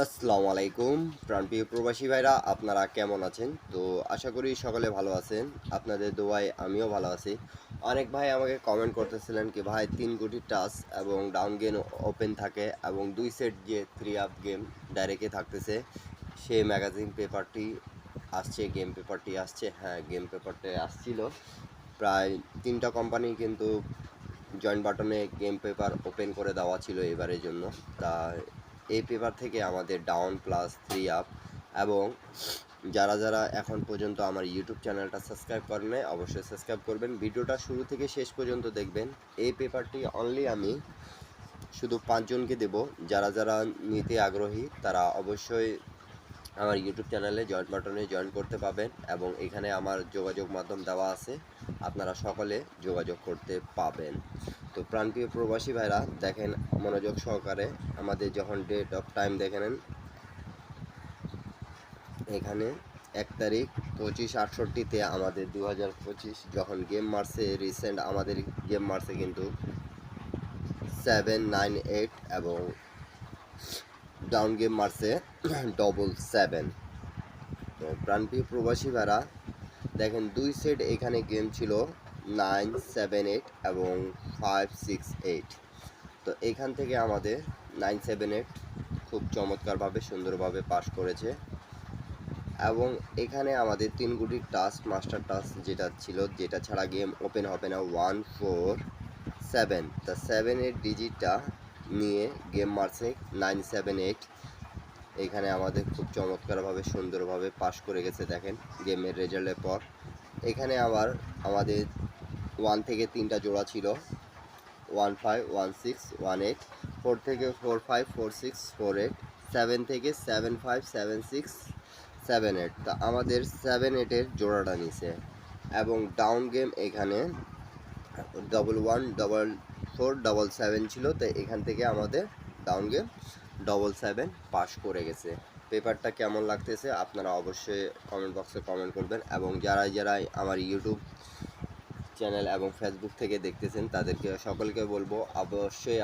আসসালামু আলাইকুম প্রাণপ্রিয় প্রবাসী ভাইরা, আপনারা কেমন আছেন? তো আশা করি সকলে ভালো আছেন। আপনাদের দোয়ায় আমিও ভালো আছি। অনেক ভাই আমাকে কমেন্ট করতেছিলেন কি ভাই 3 কোটি টাচ এবং ডাউন গেম ওপেন থাকে এবং 2 সেট যে 3 আপ গেম ডাইরেক্টে থাকতেছে, সেই ম্যাগাজিন পেপারটি আসছে, গেম পেপারটি আসছে। হ্যাঁ, গেম পেপারটি আসছিল। প্রায় 3টা কোম্পানি কিন্তু জয়েন বাটনে গেম পেপার ওপেন করে দেওয়া ছিল এবারের জন্য। তা এই পেপার থেকে আমাদের ডাউন প্লাস 3 আপ এবং যারা যারা এখন পর্যন্ত আমার ইউটিউব চ্যানেলটা সাবস্ক্রাইব করেন নাই, অবশ্যই সাবস্ক্রাইব করবেন। ভিডিওটা শুরু থেকে শেষ পর্যন্ত দেখবেন। এই পেপারটি অনলি আমি শুধু 5 জনকে দেব। যারা যারা নিতে আগ্রহী তারা অবশ্যই আমার ইউটিউব চ্যানেলে জয়েন বাটনে জয়েন করতে পাবেন এবং এখানে আমার যোগাযোগ মাধ্যম দেওয়া আছে, আপনারা সকলে যোগাযোগ করতে পাবেন। তো প্রাণপ্রিয় প্রবাসী ভাইরা, দেখেন মনোযোগ সহকারে আমাদের যখন ডেট অফ টাইম দেখে নেন, এখানে 1 তারিখ 25/68 আমাদের 2025 যখন গেম মারছে, রিসেন্ট আমাদের গেম মারছে কিন্তু 798 এবং ডাউন গেম মারছে 777। তো প্রাণপ্রিয় প্রবাসী ভাইরা দেখেন 2 সেট এখানে গেম ছিল 978 এবং 568। তো এখান থেকে আমাদের 978 খুব চমৎকারভাবে সুন্দরভাবে পাস করেছে এবং এখানে আমাদের 3 কোটি টাচ মাস্টার টাচ যেটা ছিল, যেটা ছাড়া গেম ওপেন হবে না, 147। তা 7-8 ডিজিটটা নিয়ে গেম মারছে 978। এখানে আমাদের খুব চমৎকারভাবে সুন্দরভাবে পাস করে গেছে। দেখেন গেমের রেজাল্টের পর এখানে আবার আমাদের 1 থেকে 3টা জোড়া ছিল, 15 16 18, 4 থেকে 45 46 48, 7 থেকে 75 76 78। তা আমাদের 7-8-এর জোড়াটা নিছে এবং ডাউন গেম এখানে 11 44 77 ছিল। তো এখান থেকে আমাদের ডাউন গেম 77 পাস করে গেছে। পেপারটা কেমন লাগতেছে আপনারা অবশ্যই কমেন্ট বক্সে কমেন্ট করবেন এবং যারা যারা আমার ইউটিউব চ্যানেল এবং ফেসবুক থেকে দেখতেছেন তাদেরকে সকলকে বলবো অবশ্যই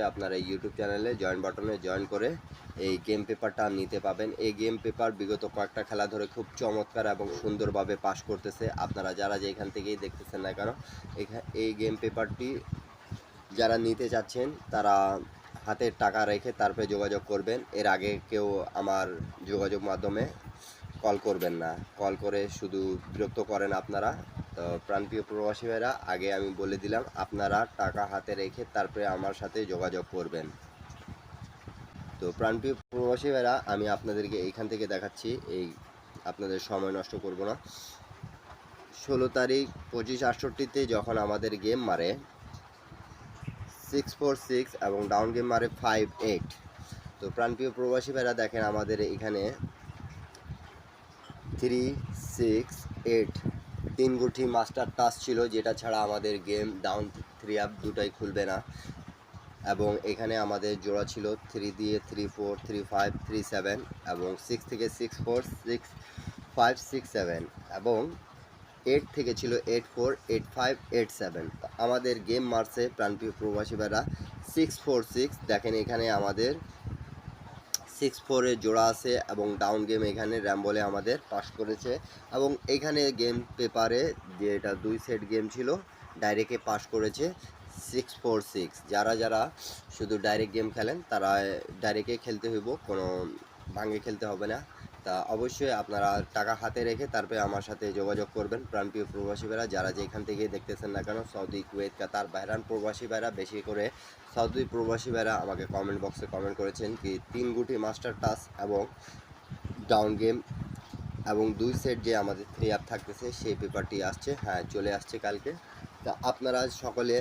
আপনারা ইউটিউব চ্যানেলে জয়েন বাটনে জয়েন করে এই গেম পেপারটা নিতে পাবেন। এই গেম পেপার বিগত কয়েকটা খেলা ধরে খুব চমৎকার এবং সুন্দরভাবে পাস করতেছে। আপনারা যারা যেখান থেকেই দেখতেছেন না কেন, এই গেম পেপারটি যারা নিতে চাচ্ছেন তারা হাতের টাকা রেখে তারপরে যোগাযোগ করবেন। এর আগে কেউ আমার যোগাযোগ মাধ্যমে কল করবেন না, কল করে শুধু বিরক্ত করেন আপনারা। তো প্রাণপ্রিয় প্রবাসী ভাইরা, আগে আমি বলে দিলাম আপনারা টাকা হাতে রেখে তারপরে আমার সাথে যোগাযোগ করবেন। তো প্রাণপ্রিয় প্রবাসী ভাইরা, আমি আপনাদেরকে এইখান থেকে দেখাচ্ছি, এই আপনাদের সময় নষ্ট করব না। 16 তারিখ 25/68 যখন আমাদের গেম মারে 646 এবং ডাউন গেম মারে 58। তো প্রাণপ্রিয় প্রবাসী ভাইরা দেখেন আমাদের এখানে 368 3 গুটি মাস্টার টাচ ছিল, যেটা ছাড়া আমাদের গেম ডাউন 3 আপ দুটাই খুলবে না এবং এখানে আমাদের জোড়া ছিল 3 দিয়ে 34 35 37 এবং 6 থেকে 64 65 67 এবং 8 থেকে ছিল 84 85 87। আমাদের গেম মারছে প্রাণপ্রিয় প্রবাসী ভাইরা 646। দেখেন এখানে আমাদের 6-4-এর জোড়া আছে এবং ডাউন গেম এখানে র্যাম্বলে আমাদের পাস করেছে এবং এখানে গেম পেপারে যেটা 2 সেট গেম ছিল ডাইরেক্টে পাস করেছে 646। যারা যারা শুধু ডাইরেক্ট গেম খেলেন তারা ডাইরেক্টে খেলতে হইব, কোনো ভাঙে খেলতে হবে না। তা অবশ্যই আপনারা টাকা হাতে রেখে তারপরে আমার সাথে যোগাযোগ করবেন। প্রাণপ্রিয় প্রবাসী ভাইরা যারা যেখান থেকে দেখতেছেন না কেন, সৌদি, কুয়েত, কাতার, বাহরাইন প্রবাসী ভাইরা, বেশি করে সৌদি প্রবাসী ভাইরা আমাকে কমেন্ট বক্সে কমেন্ট করেছেন কি 3 গুটি মাস্টার টাচ এবং ডাউন গেম এবং 2 সেট যে আমাদের 3 আপ থাকতেছে সেই পেপারটি আসছে। হ্যাঁ, চলে আসছে কালকে। তা আপনারা সকলে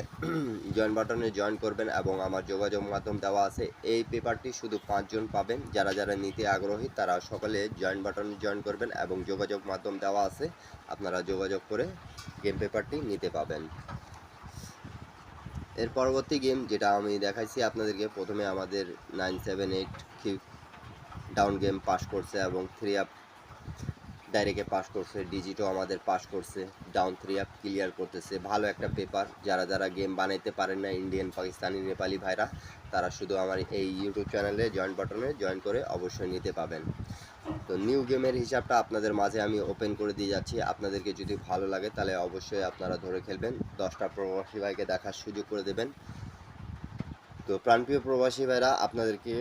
জয়েন বাটনে জয়েন করবেন এবং আমার যোগাযোগ মাধ্যম দেওয়া আছে। এই পেপারটি শুধু 5 জন পাবেন। যারা যারা নিতে আগ্রহী তারা সকলে জয়েন বাটনে জয়েন করবেন এবং যোগাযোগ মাধ্যম দেওয়া আছে, আপনারা যোগাযোগ করে গেম পেপারটি নিতে পাবেন। এর পরবর্তী গেম যেটা আমি দেখাইছি আপনাদেরকে, প্রথমে আমাদের 978 ডাউন গেম পাস করছে এবং 3 আপ ডাইরেক্টে পাস করছে, ডিজিটও আমাদের পাস করছে, ডাউন 3 অ্যাপ ক্লিয়ার করতেছে। ভালো একটা পেপার। যারা যারা গেম বানাইতে পারেন না, ইন্ডিয়ান, পাকিস্তানি, নেপালি ভাইরা, তারা শুধু আমার এই ইউটিউব চ্যানেলে জয়েন বাটনে জয়েন করে অবশ্যই নিতে পাবেন। তো নিউ গেমের হিসাবটা আপনাদের মাঝে আমি ওপেন করে দিয়ে যাচ্ছি। আপনাদেরকে যদি ভালো লাগে তাহলে অবশ্যই আপনারা ধরে খেলবেন। 10টা প্রবাসী ভাইকে দেখার সুযোগ করে দেবেন। তো প্রাণপ্রিয় প্রবাসী ভাইরা, আপনাদেরকে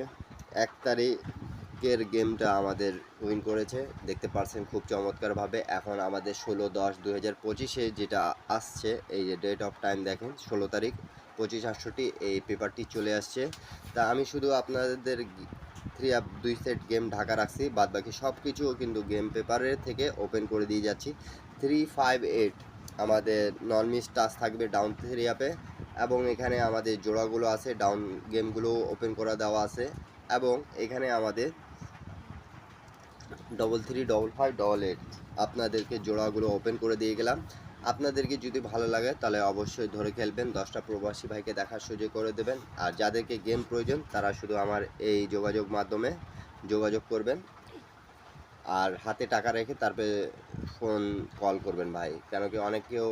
1 তারিখের গেমটা আমাদের উইন করেছে, দেখতে পাচ্ছেন খুব চমৎকারভাবে। এখন আমাদের 16/10/2025-এ যেটা আসছে, এই যে ডেট অফ টাইম দেখেন, 16 তারিখ 25:68 এই পেপারটি চলে আসছে। তা আমি শুধু আপনাদের 3 অ্যাপ 2 সেট গেম ঢাকা রাখছি, বাদ বাকি সব কিছু কিন্তু গেম পেপারের থেকে ওপেন করে দিয়ে যাচ্ছি। 358 আমাদের নন মিস টাচ থাকবে ডাউন 3 অ্যাপে, এবং এখানে আমাদের জোড়াগুলো আছে, ডাউন গেমগুলো ওপেন করা দেওয়া আছে, এবং এখানে আমাদের 335588 আপনাদেরকে জোড়াগুলো ওপেন করে দিয়ে গেলাম। আপনাদেরকে যদি ভালো লাগে তাহলে অবশ্যই ধরে খেলবেন। 10টা প্রবাসী ভাইকে দেখার সুযোগ করে দেবেন। আর যাদেরকে গেম প্রয়োজন তারা শুধু আমার এই যোগাযোগ মাধ্যমে যোগাযোগ করবেন, আর হাতে টাকা রেখে তারপরে ফোন কল করবেন ভাই, কেন কি অনেকেও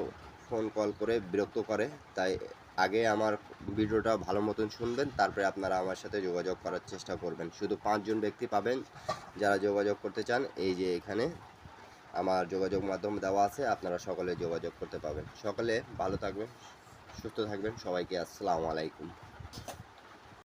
ফোন কল করে বিরক্ত করে। তাই আগে আমার ভিডিওটা ভালো মতন শুনবেন, তারপরে আপনারা আমার সাথে যোগাযোগ করার চেষ্টা করবেন। শুধু 5 জন ব্যক্তি পাবেন যারা যোগাযোগ করতে চান। এই যে এখানে আমার যোগাযোগ মাধ্যম দেওয়া আছে, আপনারা সকলে যোগাযোগ করতে পাবেন। সকলে ভালো থাকবেন, সুস্থ থাকবেন। সবাইকে আসসালামু আলাইকুম।